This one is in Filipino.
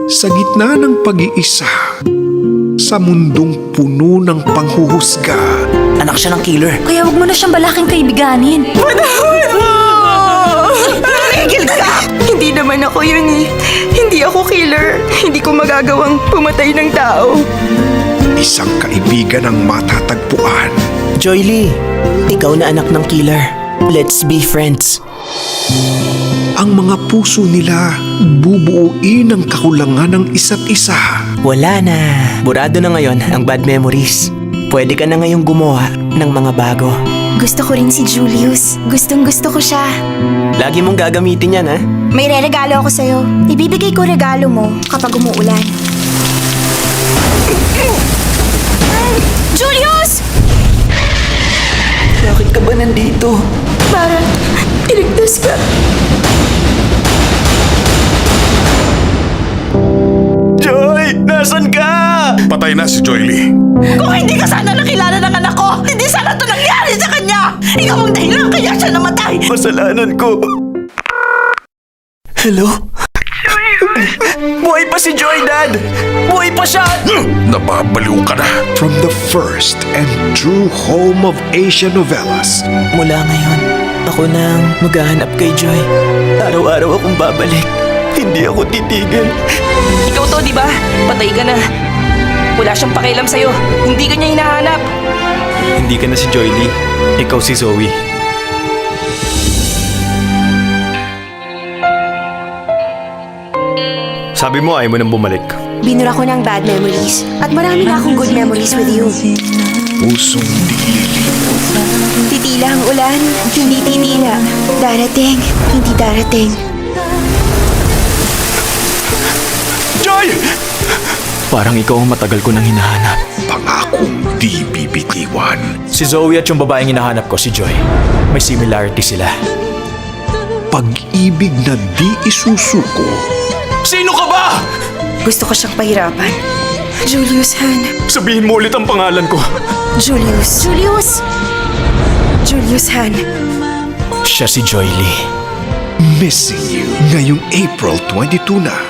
Sa gitna ng pag-iisa, sa mundong puno ng panghuhusga, Anak siya ng killer. Kaya huwag mo na siyang balaking kaibiganin. Panahon mo! Tumigil ka! Hindi naman ako yun eh. Hindi ako killer. Hindi ko magagawang pumatay ng tao. isang kaibigan ang matatagpuan. Joy Lee, ikaw na anak ng killer. Let's be friends. Ang mga puso nila bubuuin ang kakulangan ng isa't isa. Wala na. Burado na ngayon ang bad memories. Pwede ka na ngayong gumawa ng mga bago. Gusto ko rin si Julius. Gustong gusto ko siya. Lagi mong gagamitin yan, ha? May re-regalo ako sa'yo. Ibibigay ko regalo mo kapag umuulan. Julius! Bakit ka ba nandito? Para iligtas ka. Joy! Nasaan ka? Patay na si Joy Lee. Kung hindi ka sana nakilala ng anak ko, hindi sana ito nangyari sa kanya! Ikaw ang dahilan kaya siya namatay! Kasalanan ko. Hello? Buhay pa si Joy, Dad! Buhay pa siya! Nababaliw ka na. From the first and true home of Asian novellas, Mula ngayon, ako nang maghahanap kay Joy. Araw-araw akong babalik. Hindi ako titigil. Ikaw to, di ba? Patay ka na. Wala siyang pakialam sa'yo. Hindi ka niya hinahanap. Hindi ka na si Joy Lee. Ikaw si Zoe. Sabi mo ayaw mo nang bumalik. Binura ko ng bad memories. At marami na akong good memories with you. pusong dililipot. Titila ang ulan, hindi titila. Darating, hindi darating. Joy! Parang ikaw ang matagal ko nang hinahanap. Pangakong di bibitiwan. Si Zoe at yung babaeng hinahanap ko, si Joy. May similarity sila. Pag-ibig na di isusuko. Sino ka ba? Gusto ko siyang pahirapan. Julius Han. Sabihin mo ulit ang pangalan ko. Julius. Julius! Julius Han. Siya si Joy Lee. Missing You ngayong April 22 na.